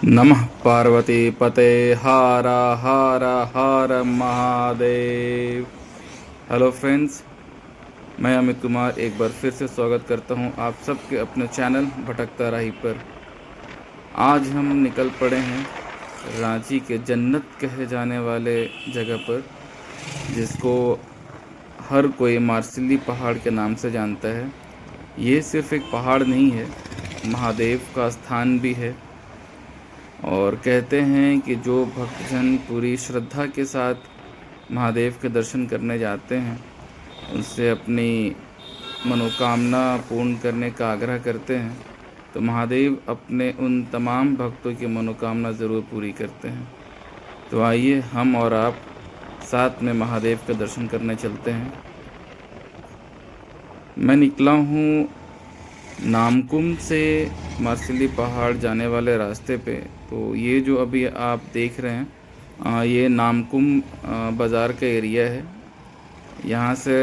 नमः पार्वती पते हर हर हर Mahadev. Hello friends, मैं अमित कुमार एक बार फिर से स्वागत करता हूं आप सबके अपने चैनल भटकता राही पर। आज हम निकल पड़े हैं रांची के जन्नत कहे जाने वाले जगह पर, जिसको हर कोई मार्सिली पहाड़ के नाम से जानता है। ये सिर्फ एक पहाड़ नहीं है, महादेव का स्थान भी है। और कहते हैं कि जो भक्तजन पूरी श्रद्धा के साथ महादेव के दर्शन करने जाते हैं, उनसे अपनी मनोकामना पूर्ण करने का आग्रह करते हैं, तो महादेव अपने उन तमाम भक्तों की मनोकामना ज़रूर पूरी करते हैं। तो आइए हम और आप साथ में महादेव के दर्शन करने चलते हैं। मैं निकला हूँ नामकुम से मार्सिली पहाड़ जाने वाले रास्ते पे। तो ये जो अभी आप देख रहे हैं, ये नामकुम बाज़ार का एरिया है। यहाँ से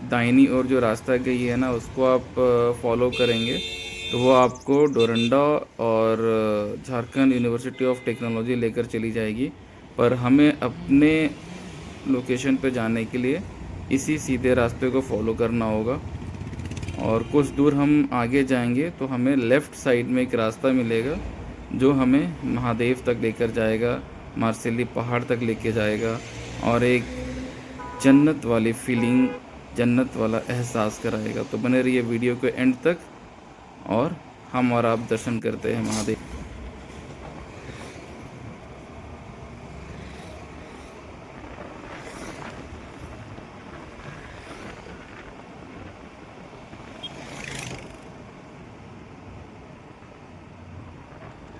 दाहिनी ओर जो रास्ता गई है ना, उसको आप फॉलो करेंगे तो वो आपको डोरंडा और झारखंड यूनिवर्सिटी ऑफ टेक्नोलॉजी लेकर चली जाएगी। पर हमें अपने लोकेशन पे जाने के लिए इसी सीधे रास्ते को फॉलो करना होगा। और कुछ दूर हम आगे जाएंगे तो हमें लेफ़्ट साइड में एक रास्ता मिलेगा जो हमें महादेव तक लेकर जाएगा, मार्सिली पहाड़ तक लेके जाएगा और एक जन्नत वाली फीलिंग, जन्नत वाला एहसास कराएगा। तो बने रहिए वीडियो के एंड तक और हम और आप दर्शन करते हैं महादेव।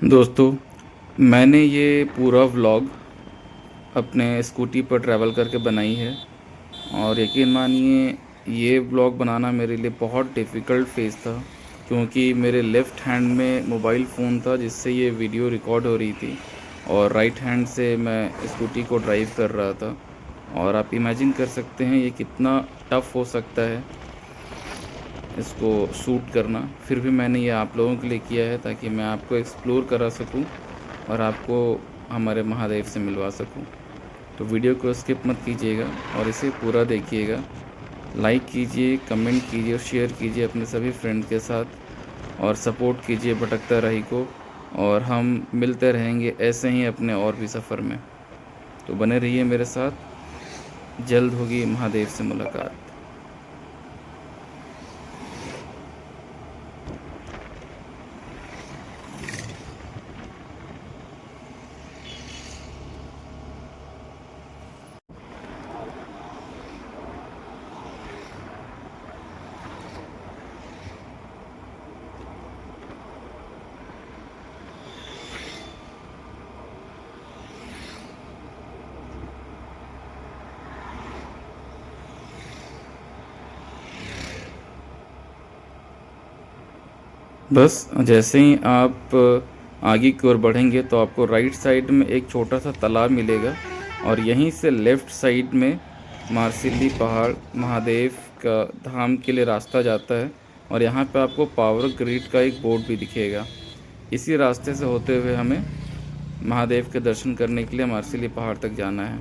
दोस्तों, मैंने ये पूरा व्लॉग अपने स्कूटी पर ट्रैवल करके बनाई है और यकीन मानिए ये व्लॉग बनाना मेरे लिए बहुत डिफ़िकल्ट फेज़ था, क्योंकि मेरे लेफ़्ट हैंड में मोबाइल फ़ोन था जिससे ये वीडियो रिकॉर्ड हो रही थी और राइट हैंड से मैं स्कूटी को ड्राइव कर रहा था। और आप इमेजिन कर सकते हैं ये कितना टफ़ हो सकता है इसको शूट करना। फिर भी मैंने ये आप लोगों के लिए किया है ताकि मैं आपको एक्सप्लोर करा सकूं और आपको हमारे महादेव से मिलवा सकूं। तो वीडियो को स्किप मत कीजिएगा और इसे पूरा देखिएगा। लाइक कीजिए, कमेंट कीजिए और शेयर कीजिए अपने सभी फ्रेंड के साथ और सपोर्ट कीजिए भटकता रही को। और हम मिलते रहेंगे ऐसे ही अपने और भी सफ़र में। तो बने रहिए मेरे साथ, जल्द होगी महादेव से मुलाकात। बस जैसे ही आप आगे की ओर बढ़ेंगे तो आपको राइट साइड में एक छोटा सा तालाब मिलेगा और यहीं से लेफ़्ट साइड में मार्सिली पहाड़ महादेव का धाम के लिए रास्ता जाता है। और यहाँ पे आपको पावर ग्रिड का एक बोर्ड भी दिखेगा। इसी रास्ते से होते हुए हमें महादेव के दर्शन करने के लिए मार्सिली पहाड़ तक जाना है।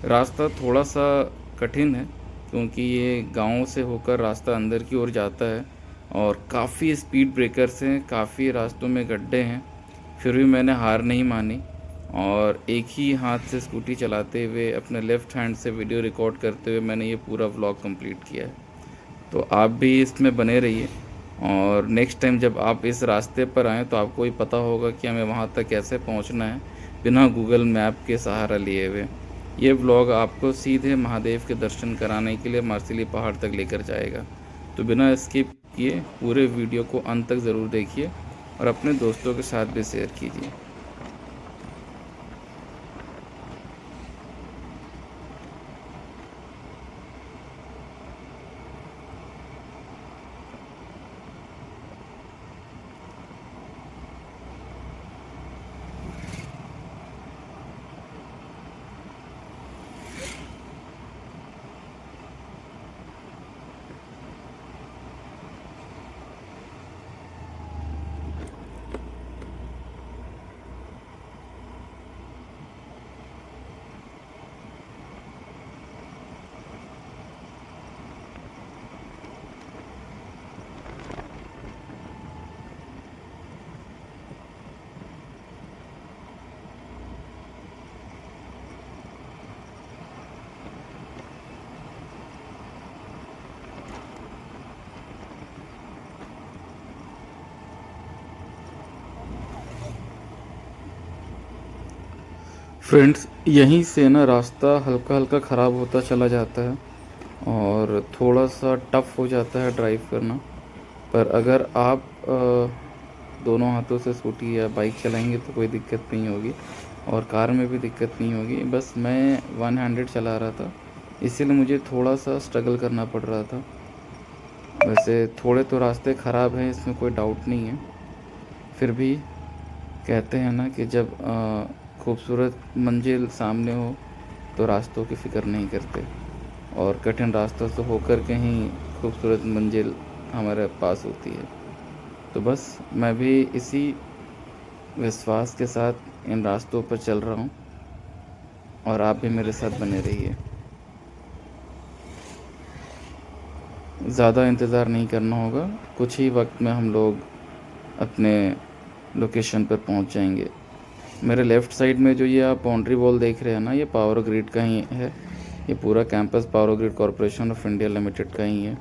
रास्ता थोड़ा सा कठिन है क्योंकि ये गांव से होकर रास्ता अंदर की ओर जाता है और काफ़ी स्पीड ब्रेकर्स हैं, काफ़ी रास्तों में गड्ढे हैं। फिर भी मैंने हार नहीं मानी और एक ही हाथ से स्कूटी चलाते हुए अपने लेफ़्ट हैंड से वीडियो रिकॉर्ड करते हुए मैंने ये पूरा व्लॉग कंप्लीट किया है। तो आप भी इसमें बने रहिए और नेक्स्ट टाइम जब आप इस रास्ते पर आएँ तो आपको भी पता होगा कि हमें वहाँ तक कैसे पहुँचना है बिना गूगल मैप के सहारा लिए हुए। ये व्लॉग आपको सीधे महादेव के दर्शन कराने के लिए मार्सिली पहाड़ तक लेकर जाएगा। तो बिना स्किप किए पूरे वीडियो को अंत तक ज़रूर देखिए और अपने दोस्तों के साथ भी शेयर कीजिए। फ्रेंड्स, यहीं से ना रास्ता हल्का हल्का ख़राब होता चला जाता है और थोड़ा सा टफ़ हो जाता है ड्राइव करना। पर अगर आप दोनों हाथों से स्कूटी या बाइक चलाएंगे तो कोई दिक्कत नहीं होगी और कार में भी दिक्कत नहीं होगी। बस मैं वन हैंडेड चला रहा था, इसीलिए मुझे थोड़ा सा स्ट्रगल करना पड़ रहा था। वैसे थोड़े तो रास्ते ख़राब हैं, इसमें कोई डाउट नहीं है। फिर भी कहते हैं ना कि जब खूबसूरत मंजिल सामने हो तो रास्तों की फ़िक्र नहीं करते, और कठिन रास्तों से होकर के ही खूबसूरत मंजिल हमारे पास होती है। तो बस मैं भी इसी विश्वास के साथ इन रास्तों पर चल रहा हूँ और आप भी मेरे साथ बने रहिए। ज़्यादा इंतज़ार नहीं करना होगा, कुछ ही वक्त में हम लोग अपने लोकेशन पर पहुँच जाएंगे। मेरे लेफ़्ट साइड में जो ये आप बाउंड्री वॉल देख रहे हैं ना, ये पावर ग्रिड का ही है। ये पूरा campus power grid corporation of India limited का ही है।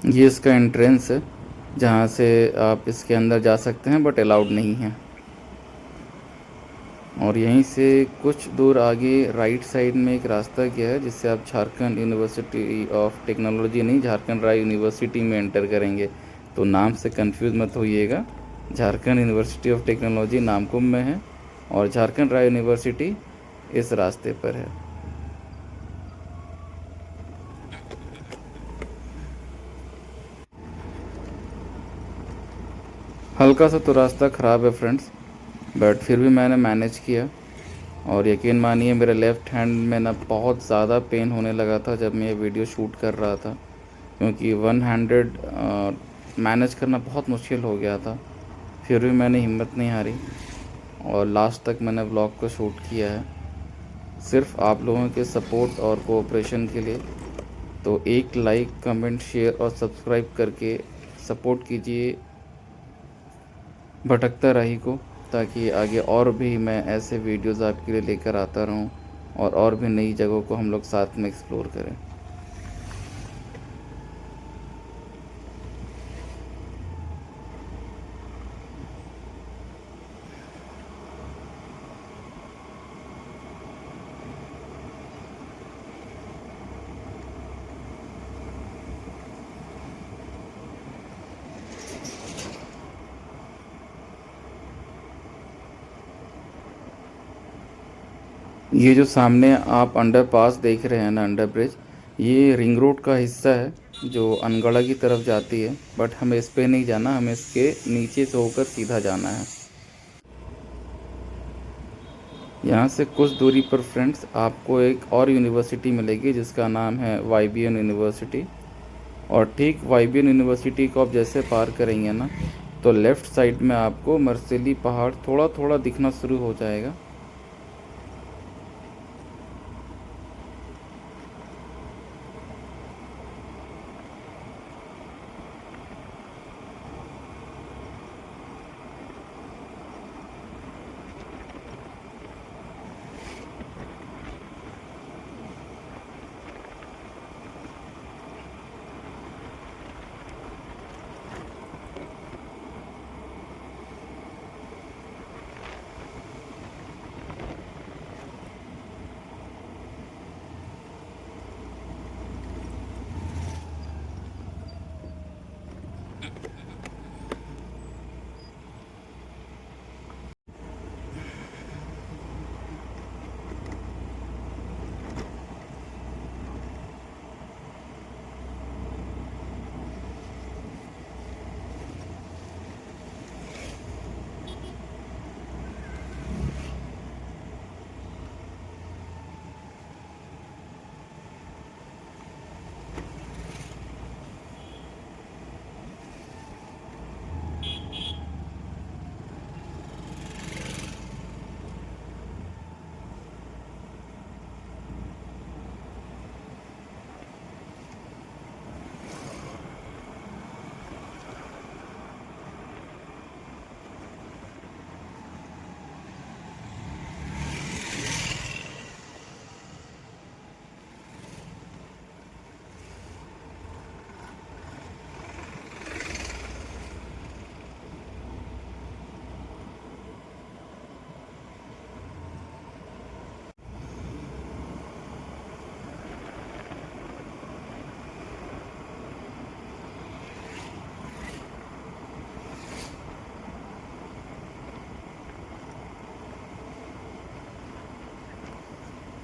ये इसका एंट्रेंस है जहाँ से आप इसके अंदर जा सकते हैं, बट अलाउड नहीं है। और यहीं से कुछ दूर आगे राइट साइड में एक रास्ता गया है जिससे आप झारखंड यूनिवर्सिटी ऑफ टेक्नोलॉजी नहीं, झारखंड राय यूनिवर्सिटी में एंटर करेंगे। तो नाम से कंफ्यूज मत होइएगा, Jharkhand university of technology Namkum में है और झारखंड राय यूनिवर्सिटी इस रास्ते पर है। हल्का सा तो रास्ता ख़राब है फ्रेंड्स, बट फिर भी मैंने मैनेज किया। और यकीन मानिए मेरे लेफ़्ट हैंड में ना बहुत ज़्यादा पेन होने लगा था जब मैं ये वीडियो शूट कर रहा था, क्योंकि वन हैंडेड मैनेज करना बहुत मुश्किल हो गया था। फिर भी मैंने हिम्मत नहीं हारी और लास्ट तक मैंने व्लॉग को शूट किया है, सिर्फ आप लोगों के सपोर्ट और कोऑपरेशन के लिए। तो एक लाइक, कमेंट, शेयर और सब्सक्राइब करके सपोर्ट कीजिए भटकता राही को, ताकि आगे और भी मैं ऐसे वीडियोज़ आपके लिए लेकर आता रहूं और भी नई जगहों को हम लोग साथ में एक्सप्लोर करें। ये जो सामने आप अंडरपास देख रहे हैं ना, अंडर ब्रिज, ये रिंग रोड का हिस्सा है जो अनगढ़ा की तरफ जाती है। बट हमें इस पे नहीं जाना, हमें इसके नीचे से होकर सीधा जाना है। यहाँ से कुछ दूरी पर फ्रेंड्स आपको एक और यूनिवर्सिटी मिलेगी जिसका नाम है वाईबीएन यूनिवर्सिटी। और ठीक वाईबीएन यूनिवर्सिटी को आप जैसे पार करेंगे ना, तो लेफ़्ट साइड में आपको मर्सिली पहाड़ थोड़ा थोड़ा दिखना शुरू हो जाएगा।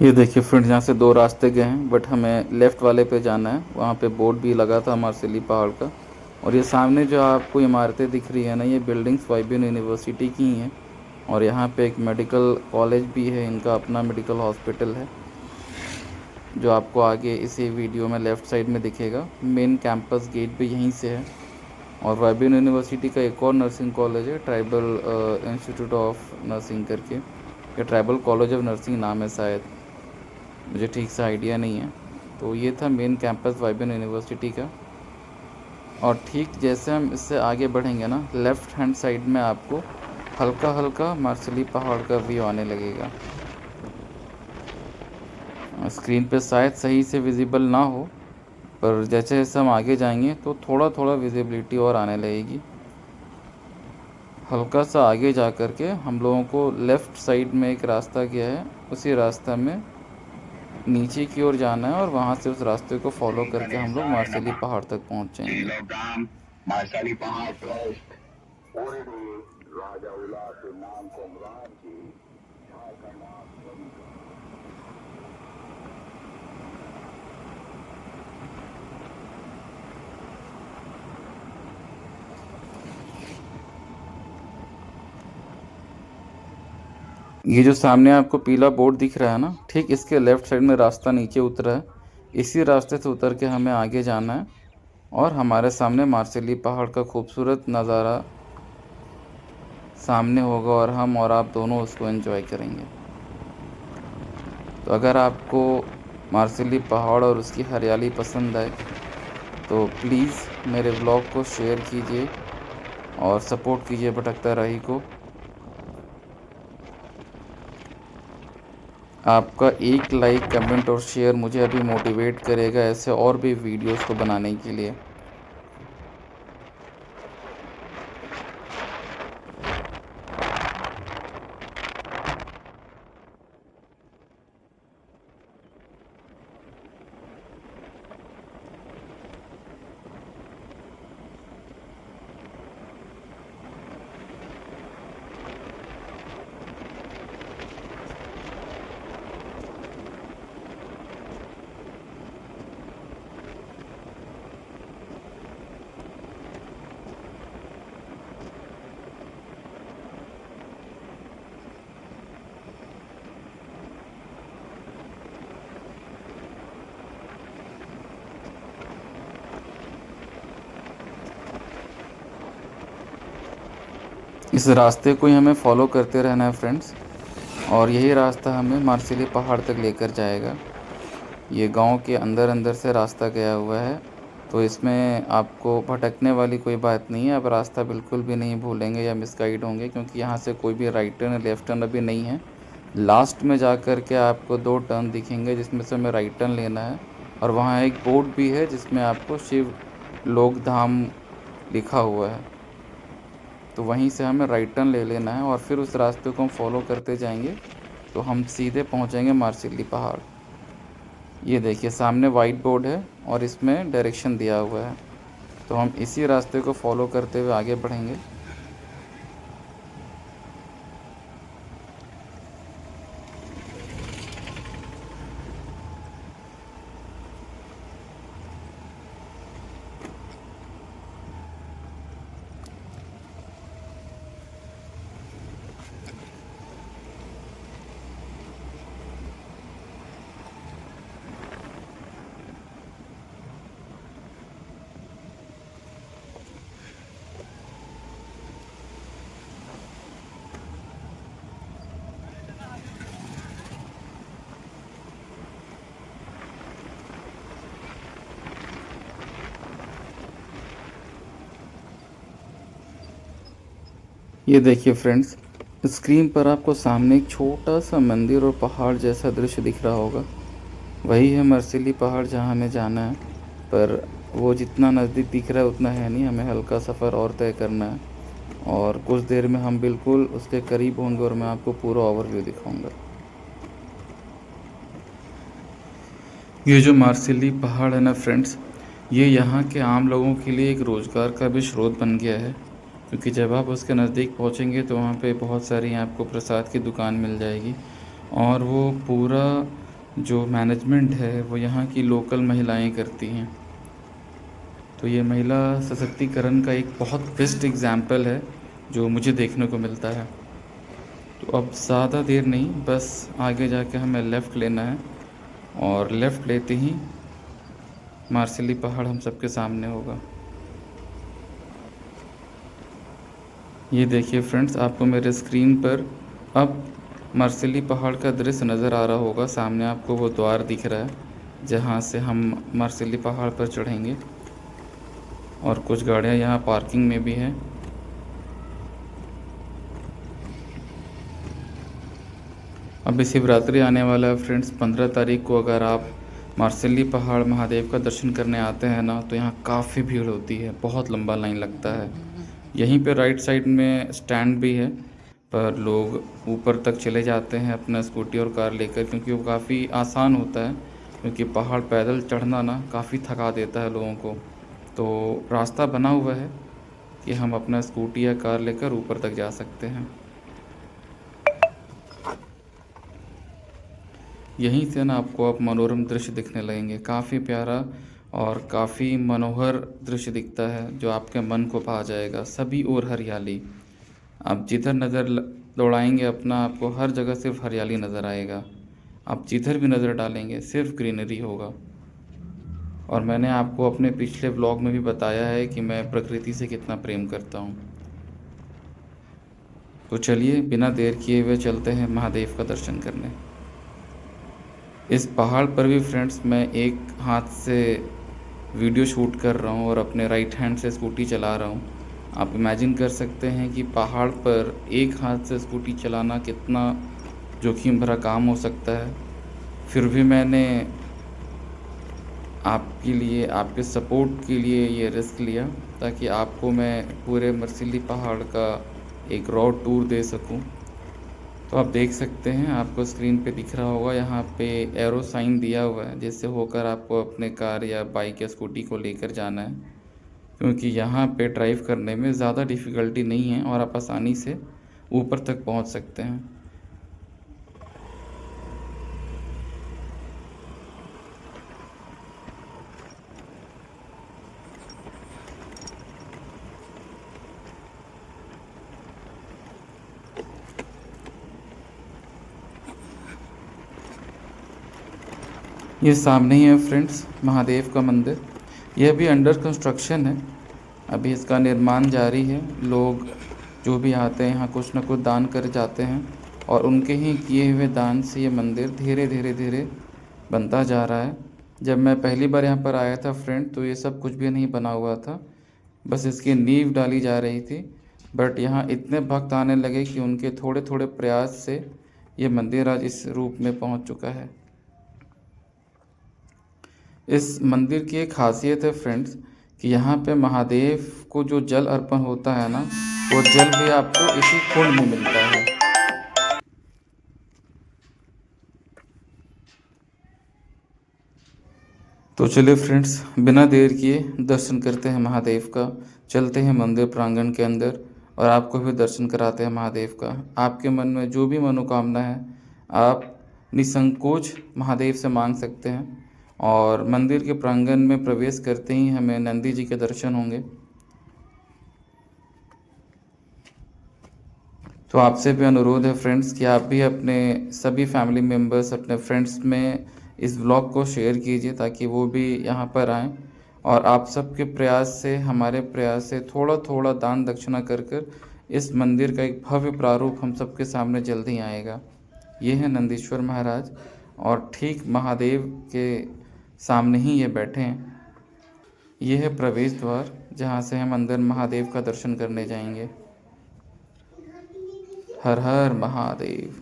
ये देखिए फ्रेंड्स, यहाँ से 2 रास्ते गए हैं, बट हमें लेफ़्ट वाले पे जाना है। वहाँ पे बोर्ड भी लगा था मार्सिली पहाड़ का। और ये सामने जो आपको इमारतें दिख रही है ना, ये बिल्डिंग्स वाइबिन यूनिवर्सिटी की ही हैं। और यहाँ पे एक मेडिकल कॉलेज भी है, इनका अपना मेडिकल हॉस्पिटल है, जो आपको आगे इसी वीडियो में लेफ़्ट साइड में दिखेगा। मेन कैंपस गेट भी यहीं से है। और वाइबिन यूनिवर्सिटी का एक और नर्सिंग कॉलेज है, ट्राइबल इंस्टीट्यूट ऑफ नर्सिंग करके, या ट्राइबल कॉलेज ऑफ नर्सिंग नाम है शायद, मुझे ठीक से आइडिया नहीं है। तो ये था मेन कैंपस वाइबिन यूनिवर्सिटी का। और ठीक जैसे हम इससे आगे बढ़ेंगे ना, लेफ़्ट हैंड साइड में आपको हल्का हल्का मार्सिली पहाड़ का व्यू आने लगेगा। स्क्रीन पे शायद सही से विजिबल ना हो, पर जैसे जैसे हम आगे जाएंगे तो थोड़ा थोड़ा विजिबिलिटी और आने लगेगी। हल्का सा आगे जा कर के हम लोगों को लेफ़्ट साइड में एक रास्ता गया है, उसी रास्ता में नीचे की ओर जाना है और वहाँ से उस रास्ते को फॉलो करके हम लोग मार्सिली पहाड़ तक पहुँच जाएंगे। ये जो सामने आपको पीला बोर्ड दिख रहा है ना, ठीक इसके लेफ़्ट साइड में रास्ता नीचे उतरा है। इसी रास्ते से उतर के हमें आगे जाना है और हमारे सामने मार्सिली पहाड़ का खूबसूरत नज़ारा सामने होगा और हम और आप दोनों उसको एंजॉय करेंगे। तो अगर आपको मार्सिली पहाड़ और उसकी हरियाली पसंद आए तो प्लीज़ मेरे व्लॉग को शेयर कीजिए और सपोर्ट कीजिए भटकता राही को। आपका एक लाइक, कमेंट और शेयर मुझे अभी मोटिवेट करेगा ऐसे और भी वीडियोस को बनाने के लिए। इस रास्ते को ही हमें फॉलो करते रहना है फ्रेंड्स, और यही रास्ता हमें मार्सिली पहाड़ तक लेकर जाएगा। ये गांव के अंदर अंदर से रास्ता गया हुआ है, तो इसमें आपको भटकने वाली कोई बात नहीं है। आप रास्ता बिल्कुल भी नहीं भूलेंगे या मिसगाइड होंगे, क्योंकि यहाँ से कोई भी राइट टर्न या लेफ़्ट टर्न अभी नहीं है। लास्ट में जा कर के आपको 2 टर्न दिखेंगे, जिसमें से हमें राइट टर्न लेना है। और वहाँ एक बोर्ड भी है जिसमें आपको शिव लोक धाम लिखा हुआ है, तो वहीं से हमें राइट टर्न ले लेना है और फिर उस रास्ते को हम फॉलो करते जाएंगे तो हम सीधे पहुंचेंगे मार्सिली पहाड़। ये देखिए सामने वाइट बोर्ड है और इसमें डायरेक्शन दिया हुआ है, तो हम इसी रास्ते को फॉलो करते हुए आगे बढ़ेंगे। ये देखिए फ्रेंड्स, स्क्रीन पर आपको सामने एक छोटा सा मंदिर और पहाड़ जैसा दृश्य दिख रहा होगा। वही है मार्सिली पहाड़ जहाँ हमें जाना है, पर वो जितना नज़दीक दिख रहा है उतना है नहीं। हमें हल्का सफ़र और तय करना है और कुछ देर में हम बिल्कुल उसके करीब होंगे और मैं आपको पूरा ओवरव्यू दिखाऊंगा। ये जो मार्सिली पहाड़ है ना फ्रेंड्स, ये यहाँ के आम लोगों के लिए एक रोज़गार का भी स्रोत बन गया है, क्योंकि जब आप उसके नज़दीक पहुँचेंगे तो वहाँ पे बहुत सारी आपको प्रसाद की दुकान मिल जाएगी और वो पूरा जो मैनेजमेंट है वो यहाँ की लोकल महिलाएं करती हैं। तो ये महिला सशक्तिकरण का एक बहुत बेस्ट एग्जाम्पल है जो मुझे देखने को मिलता है। तो अब ज़्यादा देर नहीं, बस आगे जाके हमें लेफ़्ट लेना है और लेफ़्ट लेते ही मार्सिली पहाड़ हम सबके सामने होगा। ये देखिए फ्रेंड्स, आपको मेरे स्क्रीन पर अब मार्सिली पहाड़ का दृश्य नज़र आ रहा होगा। सामने आपको वो द्वार दिख रहा है जहाँ से हम मार्सिली पहाड़ पर चढ़ेंगे, और कुछ गाड़ियाँ यहाँ पार्किंग में भी हैं। अभी शिवरात्रि आने वाला है फ्रेंड्स, 15 तारीख को अगर आप मार्सिली पहाड़ महादेव का दर्शन करने आते हैं ना, तो यहाँ काफ़ी भीड़ होती है, बहुत लंबा लाइन लगता है। यहीं पे राइट साइड में स्टैंड भी है, पर लोग ऊपर तक चले जाते हैं अपना स्कूटी और कार लेकर, क्योंकि वो काफ़ी आसान होता है। क्योंकि पहाड़ पैदल चढ़ना ना काफ़ी थका देता है लोगों को, तो रास्ता बना हुआ है कि हम अपना स्कूटी या कार लेकर ऊपर तक जा सकते हैं। यहीं से ना आपको अब मनोरम दृश्य दिखने लगेंगे, काफ़ी प्यारा और काफ़ी मनोहर दृश्य दिखता है जो आपके मन को भा जाएगा। सभी ओर हरियाली, आप जिधर नज़र दौड़ाएंगे अपना, आपको हर जगह सिर्फ हरियाली नज़र आएगा। आप जिधर भी नज़र डालेंगे सिर्फ ग्रीनरी होगा। और मैंने आपको अपने पिछले व्लॉग में भी बताया है कि मैं प्रकृति से कितना प्रेम करता हूँ। तो चलिए बिना देर किए हुए चलते हैं महादेव का दर्शन करने। इस पहाड़ पर भी फ्रेंड्स मैं एक हाथ से वीडियो शूट कर रहा हूँ और अपने राइट हैंड से स्कूटी चला रहा हूँ। आप इमेजिन कर सकते हैं कि पहाड़ पर एक हाथ से स्कूटी चलाना कितना जोखिम भरा काम हो सकता है। फिर भी मैंने आपके लिए, आपके सपोर्ट के लिए ये रिस्क लिया, ताकि आपको मैं पूरे मार्सिली पहाड़ का एक रॉ टूर दे सकूं। तो आप देख सकते हैं, आपको स्क्रीन पे दिख रहा होगा, यहाँ पे एरो साइन दिया हुआ है जिससे होकर आपको अपने कार या बाइक या स्कूटी को लेकर जाना है। क्योंकि यहाँ पे ड्राइव करने में ज़्यादा डिफ़िकल्टी नहीं है और आप आसानी से ऊपर तक पहुँच सकते हैं। ये सामने ही है फ्रेंड्स महादेव का मंदिर। यह भी अंडर कंस्ट्रक्शन है, अभी इसका निर्माण जारी है। लोग जो भी आते हैं यहाँ कुछ न कुछ दान कर जाते हैं, और उनके ही किए हुए दान से ये मंदिर धीरे धीरे धीरे बनता जा रहा है। जब मैं पहली बार यहाँ पर आया था फ्रेंड, तो ये सब कुछ भी नहीं बना हुआ था, बस इसकी नींव डाली जा रही थी। बट यहाँ इतने भक्त आने लगे कि उनके थोड़े थोड़े प्रयास से ये मंदिर आज इस रूप में पहुँच चुका है। इस मंदिर की एक खासियत है फ्रेंड्स कि यहाँ पे महादेव को जो जल अर्पण होता है ना, वो जल भी आपको इसी कुंड में मिलता है। तो चलिए फ्रेंड्स, बिना देर किए दर्शन करते हैं महादेव का। चलते हैं मंदिर प्रांगण के अंदर और आपको भी दर्शन कराते हैं महादेव का। आपके मन में जो भी मनोकामना है आप निसंकोच महादेव से मांग सकते हैं। और मंदिर के प्रांगण में प्रवेश करते ही हमें नंदी जी के दर्शन होंगे। तो आपसे भी अनुरोध है फ्रेंड्स कि आप भी अपने सभी फैमिली मेम्बर्स, अपने फ्रेंड्स में इस व्लॉग को शेयर कीजिए, ताकि वो भी यहाँ पर आएँ। और आप सबके प्रयास से, हमारे प्रयास से थोड़ा थोड़ा दान दक्षिणा कर कर इस मंदिर का एक भव्य प्रारूप हम सबके सामने जल्द ही आएगा। ये है नंदीश्वर महाराज, और ठीक महादेव के सामने ही ये बैठे हैं। ये है प्रवेश द्वार जहाँ से हम अंदर महादेव का दर्शन करने जाएंगे। हर हर महादेव,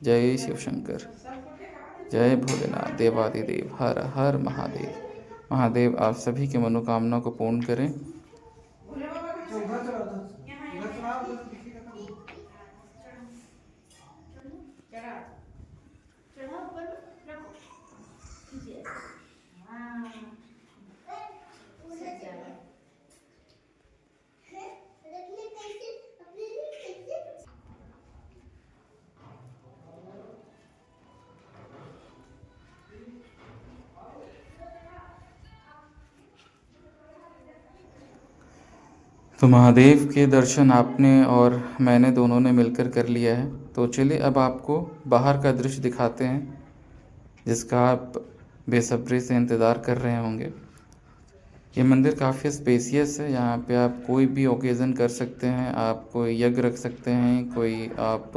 जय शिव शंकर, जय भोलेनाथ, देवादिदेव, हर हर महादेव। महादेव आप सभी की मनोकामना को पूर्ण करें। तो महादेव के दर्शन आपने और मैंने दोनों ने मिलकर कर लिया है। तो चलिए अब आपको बाहर का दृश्य दिखाते हैं, जिसका आप बेसब्री से इंतज़ार कर रहे होंगे। ये मंदिर काफ़ी स्पेसियस है। यहाँ पे आप कोई भी ओकेज़न कर सकते हैं। आप कोई यज्ञ रख सकते हैं, कोई आप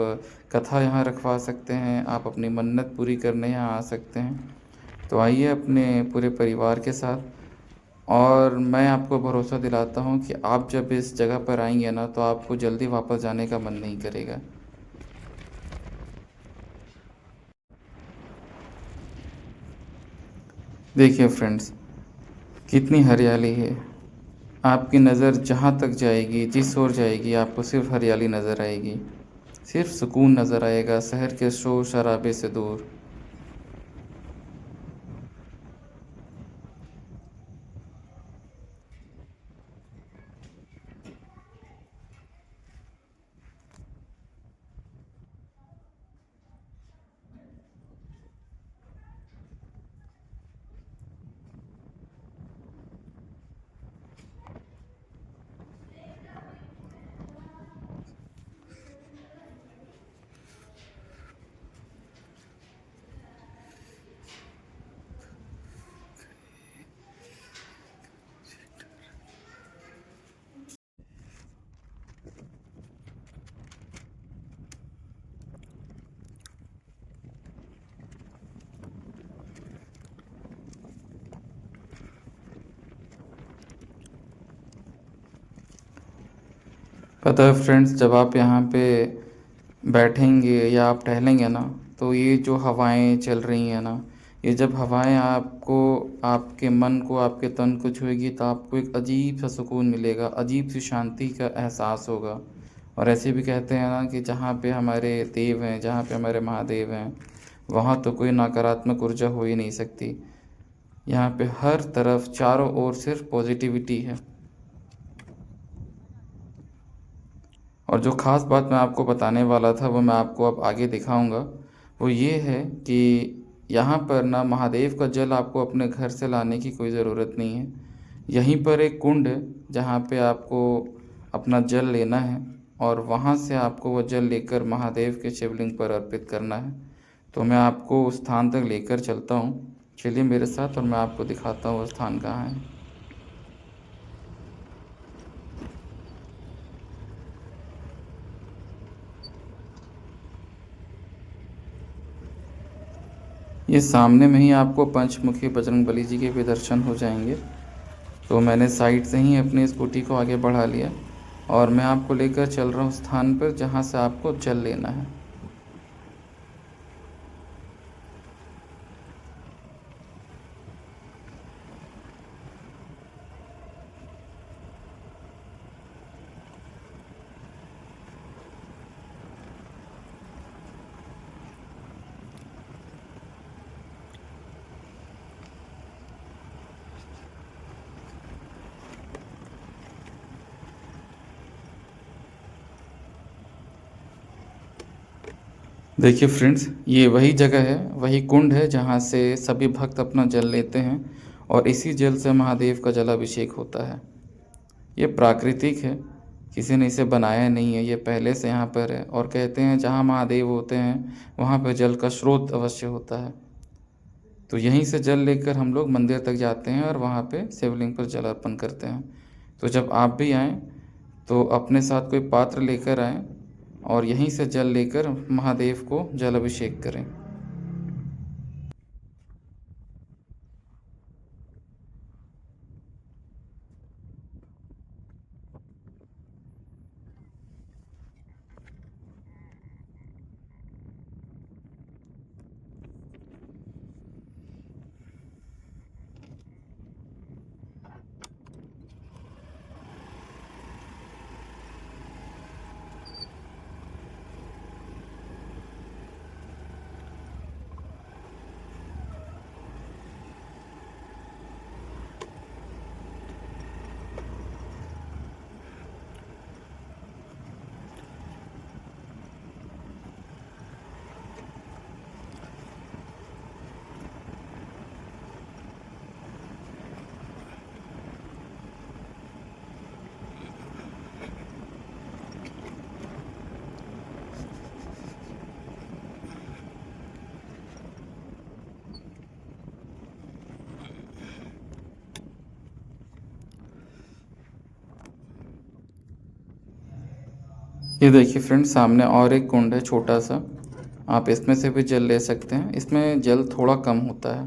कथा यहाँ रखवा सकते हैं, आप अपनी मन्नत पूरी करने यहाँ आ सकते हैं। तो आइए अपने पूरे परिवार के साथ, और मैं आपको भरोसा दिलाता हूँ कि आप जब इस जगह पर आएंगे ना, तो आपको जल्दी वापस जाने का मन नहीं करेगा। देखिए फ्रेंड्स, कितनी हरियाली है। आपकी नज़र जहाँ तक जाएगी, जिस ओर जाएगी, आपको सिर्फ हरियाली नज़र आएगी, सिर्फ सुकून नज़र आएगा, शहर के शोर शराबे से दूर। पता है फ्रेंड्स, जब आप यहाँ पे बैठेंगे या आप टहलेंगे ना, तो ये जो हवाएं चल रही हैं ना, ये जब हवाएं आपको, आपके मन को, आपके तन को छुएगी, तो आपको एक अजीब सा सुकून मिलेगा, अजीब सी शांति का एहसास होगा। और ऐसे भी कहते हैं ना कि जहाँ पे हमारे देव हैं, जहाँ पे हमारे महादेव हैं, वहाँ तो कोई नकारात्मक ऊर्जा हो ही नहीं सकती। यहाँ पे हर तरफ चारों ओर सिर्फ पॉजिटिविटी है। और जो ख़ास बात मैं आपको बताने वाला था, वो मैं आपको अब आगे दिखाऊंगा। वो ये है कि यहाँ पर ना महादेव का जल आपको अपने घर से लाने की कोई ज़रूरत नहीं है। यहीं पर एक कुंड है, जहाँ पे आपको अपना जल लेना है, और वहाँ से आपको वो जल लेकर महादेव के शिवलिंग पर अर्पित करना है। तो मैं आपको उस स्थान तक लेकर चलता हूँ। चलिए मेरे साथ, और मैं आपको दिखाता हूँ वो स्थान कहाँ है। ये सामने में ही आपको पंचमुखी बजरंगबली जी के भी दर्शन हो जाएंगे। तो मैंने साइड से ही अपनी स्कूटी को आगे बढ़ा लिया, और मैं आपको लेकर चल रहा हूँ स्थान पर जहाँ से आपको जल लेना है। देखिए फ्रेंड्स, ये वही जगह है, वही कुंड है जहाँ से सभी भक्त अपना जल लेते हैं, और इसी जल से महादेव का जलाभिषेक होता है। ये प्राकृतिक है, किसी ने इसे बनाया नहीं है, ये पहले से यहाँ पर है। और कहते हैं जहाँ महादेव होते हैं, वहाँ पर जल का स्रोत अवश्य होता है। तो यहीं से जल लेकर हम लोग मंदिर तक जाते हैं, और वहाँ पे शिवलिंग पर जल अर्पण करते हैं। तो जब आप भी आएँ, तो अपने साथ कोई पात्र लेकर आएँ, और यहीं से जल लेकर महादेव को जल अभिषेक करें। ये देखिए फ्रेंड्स, सामने और एक कुंड है छोटा सा, आप इसमें से भी जल ले सकते हैं। इसमें जल थोड़ा कम होता है,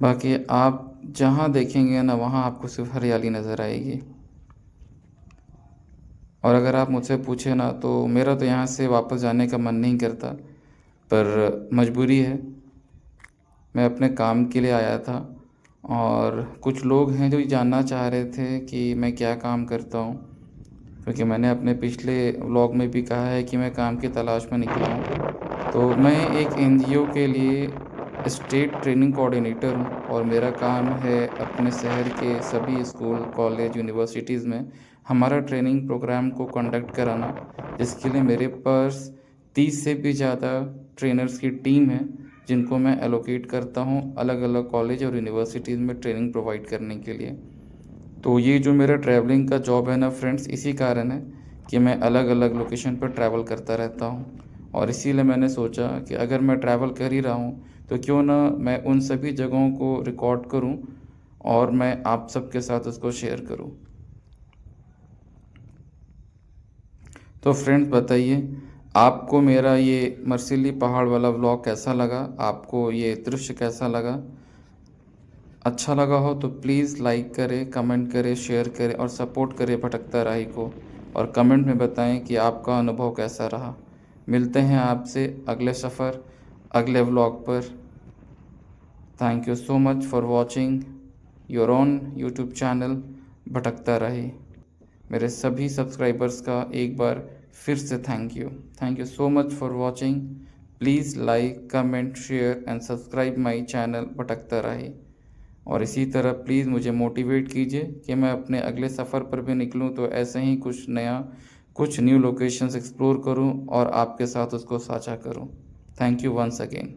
बाकी आप जहाँ देखेंगे ना वहाँ आपको सिर्फ हरियाली नज़र आएगी। और अगर आप मुझसे पूछे ना तो मेरा तो यहाँ से वापस जाने का मन नहीं करता, पर मजबूरी है, मैं अपने काम के लिए आया था। और कुछ लोग हैं जो जानना चाह रहे थे कि मैं क्या काम करता हूँ, क्योंकि मैंने अपने पिछले व्लॉग में भी कहा है कि मैं काम की तलाश में निकला हूँ। तो मैं एक एनजीओ के लिए स्टेट ट्रेनिंग कोऑर्डिनेटर हूँ और मेरा काम है अपने शहर के सभी स्कूल, कॉलेज, यूनिवर्सिटीज़ में हमारा ट्रेनिंग प्रोग्राम को कंडक्ट कराना, जिसके लिए मेरे पास 30 से भी ज़्यादा ट्रेनर्स की टीम है, जिनको मैं एलोकेट करता हूँ अलग अलग कॉलेज और यूनिवर्सिटीज़ में ट्रेनिंग प्रोवाइड करने के लिए। तो ये जो मेरा ट्रैवलिंग का जॉब है ना फ्रेंड्स, इसी कारण है कि मैं अलग अलग लोकेशन पर ट्रैवल करता रहता हूँ। और इसीलिए मैंने सोचा कि अगर मैं ट्रैवल कर ही रहा हूँ तो क्यों ना मैं उन सभी जगहों को रिकॉर्ड करूँ और मैं आप सबके साथ उसको शेयर करूँ। तो फ्रेंड्स बताइए, आपको मेरा ये मर्सिली पहाड़ वाला व्लॉग कैसा लगा, आपको ये दृश्य कैसा लगा? अच्छा लगा हो तो प्लीज़ लाइक करें, कमेंट करें, शेयर करें और सपोर्ट करें भटकता राही को। और कमेंट में बताएं कि आपका अनुभव कैसा रहा। मिलते हैं आपसे अगले सफ़र, अगले व्लॉग पर। Thank you so much for watching your own YouTube channel भटकता राही। मेरे सभी सब्सक्राइबर्स का एक बार फिर से thank you so much for watching. Please like, comment, share and subscribe my channel भटकता राही। और इसी तरह प्लीज़ मुझे मोटिवेट कीजिए कि मैं अपने अगले सफ़र पर भी निकलूं तो ऐसे ही कुछ नया, कुछ न्यू लोकेशंस एक्सप्लोर करूं और आपके साथ उसको साझा करूं। Thank you once again.